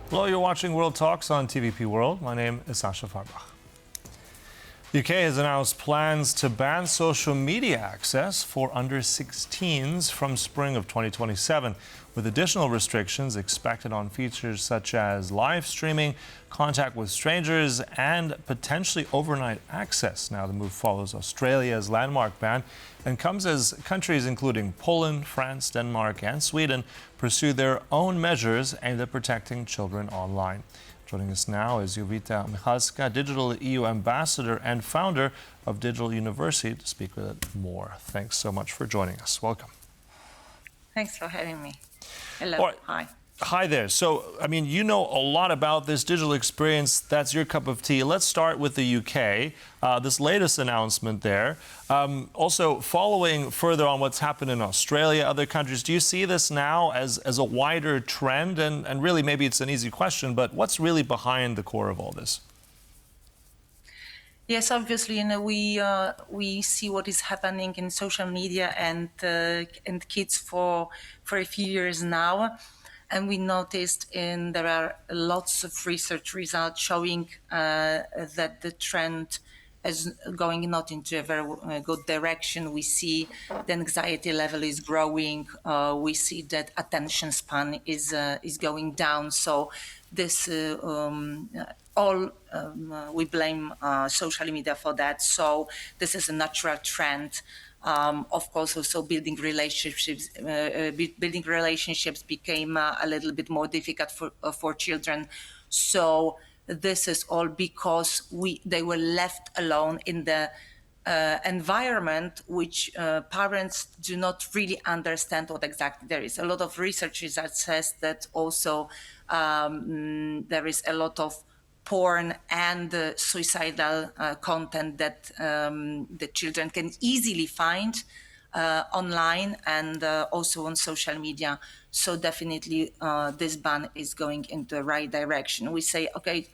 Hello, you're watching World Talks on TVP World. My name is Sasha Farbach. The UK has announced plans to ban social media access for under 16s from spring of 2027, with additional restrictions expected on features such as live streaming, contact with strangers, and potentially overnight access. Now, the move follows Australia's landmark ban and comes as countries including Poland, France, Denmark, and Sweden pursue their own measures aimed at protecting children online. Joining us now is Jowita Michalska, Digital EU Ambassador and founder of Digital University, to speak with it more. Thanks so much for joining us. Welcome. Thanks for having me. Hello. Right. Hi. Hi there. So, you know a lot about this digital experience. That's your cup of tea. Let's start with the UK. This latest announcement there. Also, following further on what's happened in Australia, other countries, do you see this now as a wider trend? And really, maybe it's an easy question, but what's really behind the core of all this? Yes, obviously, we see what is happening in social media and kids for a few years now. And we noticed there are lots of research results showing that the trend is going not into a very good direction. We see the anxiety level is growing. We see that attention span is going down. So this we blame social media for that. So this is a natural trend. Of course, also building relationships became a little bit more difficult for children. So this is all because they were left alone in the environment which parents do not really understand what exactly there is. A lot of research that says that also there is a lot of porn and suicidal content that the children can easily find online and also on social media. So definitely this ban is going in the right direction. We say, okay,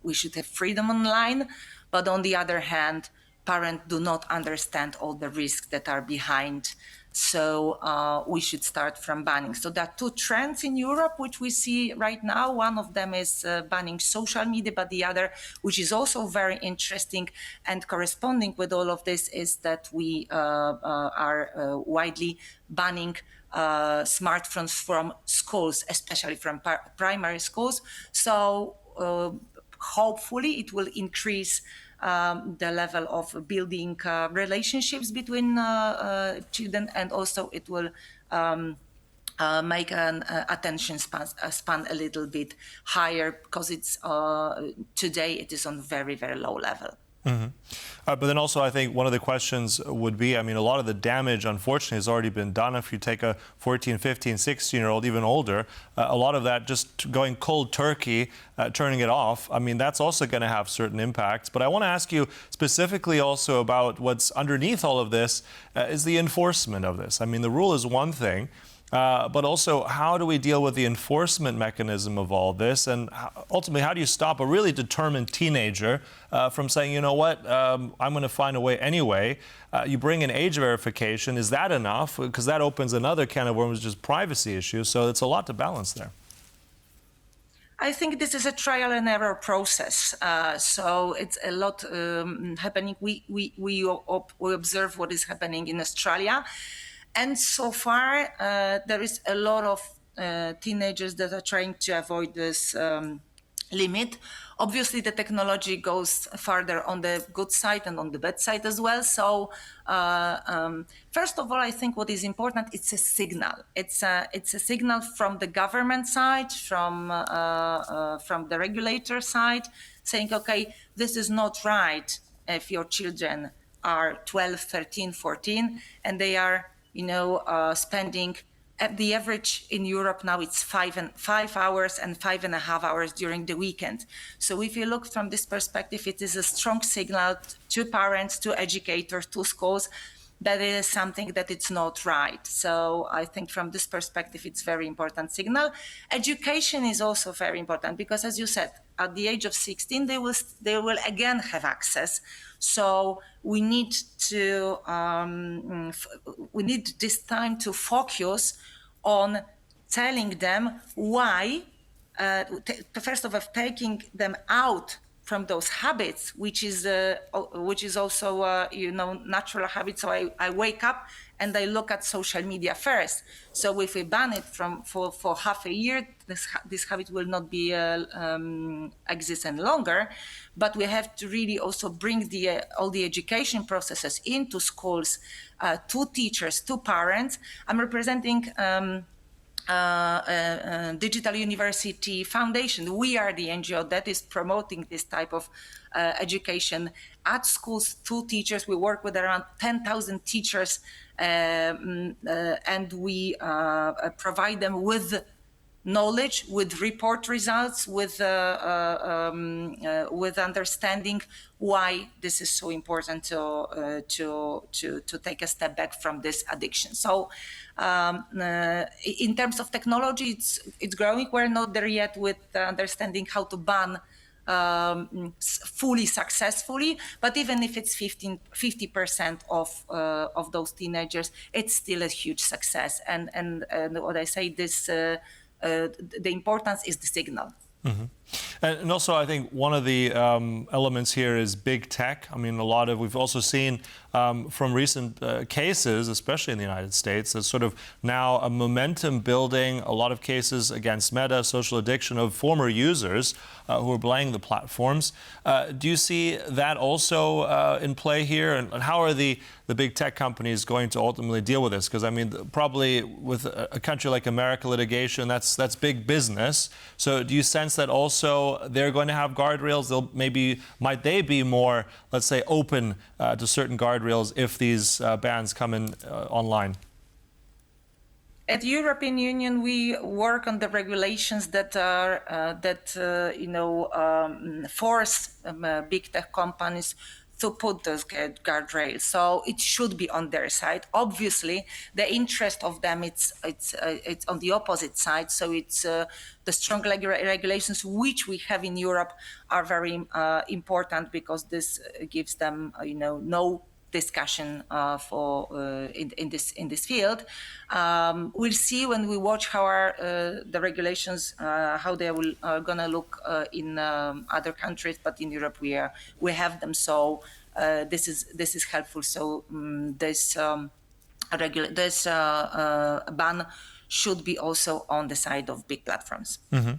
we should have freedom online, but on the other hand, parents do not understand all the risks that are behind. So we should start from banning. So there are two trends in Europe which we see right now. One of them is banning social media, but the other, which is also very interesting and corresponding with all of this, is that we are widely banning smartphones from schools, especially from primary schools. So hopefully it will increase the level of building relationships between children, and also it will make an attention span a little bit higher, because it's today it is on very, very low level. Mm-hmm. But then also, I think one of the questions would be, a lot of the damage, unfortunately, has already been done. If you take a 14, 15, 16-year-old, even older, a lot of that just going cold turkey, turning it off, that's also going to have certain impacts. But I want to ask you specifically also about what's underneath all of this is the enforcement of this. The rule is one thing. But also, how do we deal with the enforcement mechanism of all this? And ultimately, how do you stop a really determined teenager from saying, you know what, I'm going to find a way anyway? You bring in age verification. Is that enough? Because that opens another can of worms, just privacy issues. So it's a lot to balance there. I think this is a trial and error process. So it's a lot happening. We observe what is happening in Australia. And so far, there is a lot of teenagers that are trying to avoid this limit. Obviously, the technology goes farther on the good side and on the bad side as well. So first of all, I think what is important, it's a signal. It's a signal from the government side, from the regulator side, saying, okay, this is not right if your children are 12, 13, 14, and they are spending, at the average in Europe now, it's 5 hours and 5.5 hours during the weekend. So if you look from this perspective, it is a strong signal to parents, to educators, to schools, that it is something that it's not right. So I think from this perspective, it's very important signal. Education is also very important because, as you said, at the age of 16, they will again have access. So we need this time to focus on telling them why first of all, taking them out from those habits, which is also natural habits. So I wake up and I look at social media first. So if we ban it for half a year, this habit will not be exist any longer. But we have to really also bring all the education processes into schools, to teachers, to parents. I'm representing Digital University Foundation. We are the NGO that is promoting this type of education at schools to teachers. We work with around 10,000 teachers, and we provide them with knowledge, with report results, with understanding why this is so important to take a step back from this addiction. So, in terms of technology, it's growing. We're not there yet with understanding how to ban fully successfully, but even if it's 50% of those teenagers, it's still a huge success. And what I say, the importance is the signal. Mm-hmm. And also, I think one of the elements here is big tech. I mean, we've also seen from recent cases, especially in the United States, there's sort of now a momentum building, a lot of cases against Meta, social addiction of former users who are blaming the platforms. Do you see that also in play here? And how are the big tech companies going to ultimately deal with this? Because, I mean, probably with a country like America, litigation, that's big business. So do you sense that also they're going to have guardrails? Might they be more, let's say, open to certain guardrails if these bans come in online? At European Union, we work on the regulations that force big tech companies to put those guardrails. So it should be on their side. Obviously, the interest of them it's on the opposite side. So it's the strong regulations which we have in Europe are very important, because this gives them no discussion in this field. We'll see when we watch how the regulations how they will gonna look in other countries, but in Europe we have them. So this is helpful. So this ban should be also on the side of big platforms. Mm-hmm.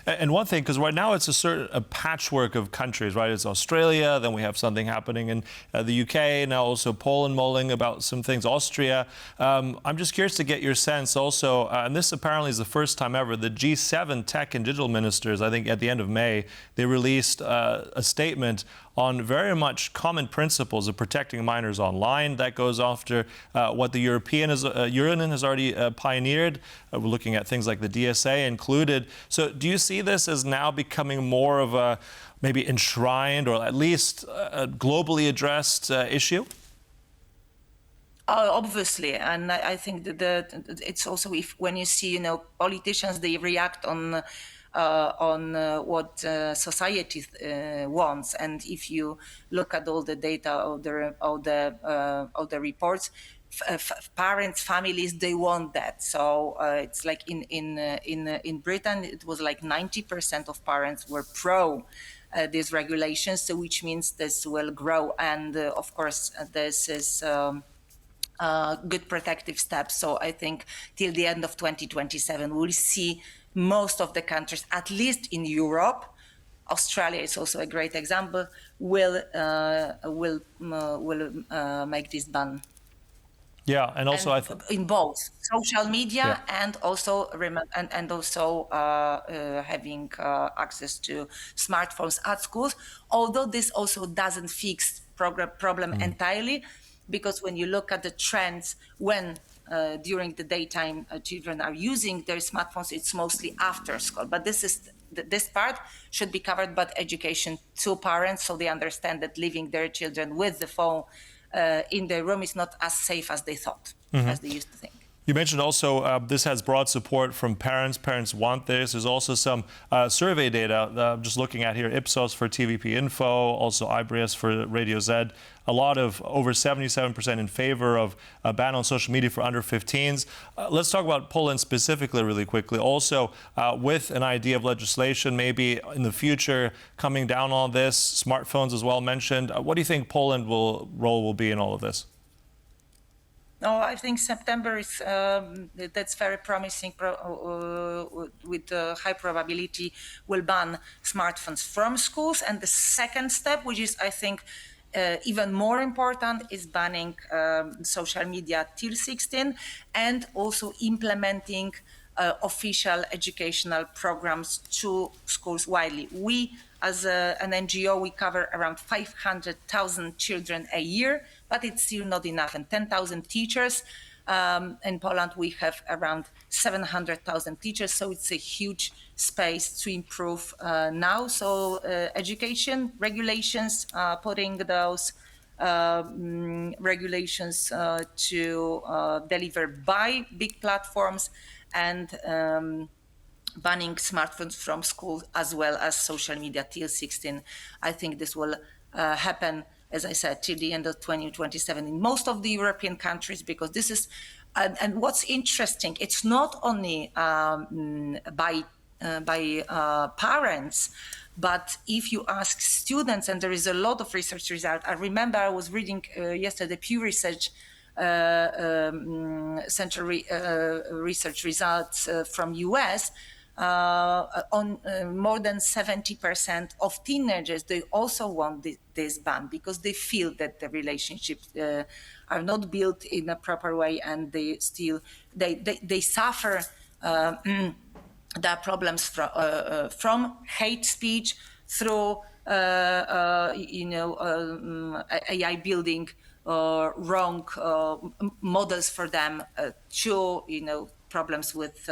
And one thing, because right now it's a patchwork of countries, right? It's Australia, then we have something happening in the UK, now also Poland mulling about some things, Austria. I'm just curious to get your sense also, and this apparently is the first time ever, the G7 tech and digital ministers, I think at the end of May, they released a statement on very much common principles of protecting minors online. That goes after what the European Union has already pioneered. We're looking at things like the DSA included. So do you see this as now becoming more of a maybe enshrined or at least a globally addressed issue? Obviously, and I think that it's also when you see politicians, they react on what society wants, and if you look at all the data of the reports, parents, families, they want that. So it's like in Britain, it was like 90% of parents were pro these regulations, so which means this will grow, and of course this is good protective steps. So I think till the end of 2027, we'll see most of the countries, at least in Europe, Australia is also a great example, will make this ban. Yeah, and also in both social media yeah. and also having access to smartphones at schools. Although this also doesn't fix problem entirely, because when you look at the trends when during the daytime children are using their smartphones, it's mostly after school. But this part should be covered by education to parents, so they understand that leaving their children with the phone in their room is not as safe as they thought, as they used to think. You mentioned also this has broad support from parents. Parents want this. There's also some survey data I'm just looking at here. Ipsos for TVP Info, also IBRIS for Radio Z. A lot of over 77% in favor of a ban on social media for under 15s. Let's talk about Poland specifically really quickly. Also, with an idea of legislation maybe in the future coming down on this, smartphones as well mentioned. What do you think Poland's role will be in all of this? No, I think September is that's very promising. With high probability, will ban smartphones from schools. And the second step, which is I think even more important, is banning social media till 16, and also implementing official educational programs to schools widely. We, as an NGO, we cover around 500,000 children a year, but it's still not enough. And 10,000 teachers. In Poland, we have around 700,000 teachers, so it's a huge space to improve now. So education, regulations, putting those regulations to deliver by big platforms, and banning smartphones from school as well as social media till 16. I think this will happen, as I said, till the end of 2027 in most of the European countries, because this is, and what's interesting, it's not only by parents, but if you ask students, and there is a lot of research results. I remember I was reading yesterday Pew Research Center research results from US. On more than 70% of teenagers, they also want this ban, because they feel that the relationships are not built in a proper way, and they still they suffer the problems from hate speech through AI building wrong models for them, to problems with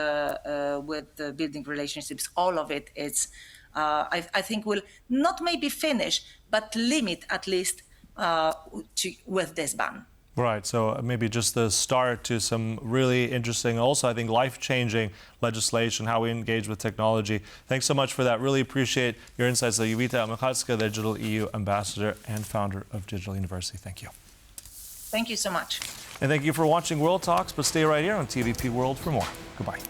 building relationships. All of it is, I think, will not maybe finish, but limit at least with this ban. Right, so maybe just the start to some really interesting, also I think life-changing legislation, how we engage with technology. Thanks so much for that. Really appreciate your insights. Jowita Michalska, the Digital EU Ambassador and founder of Digital University. Thank you. Thank you so much. And thank you for watching World Talks, but stay right here on TVP World for more. Goodbye.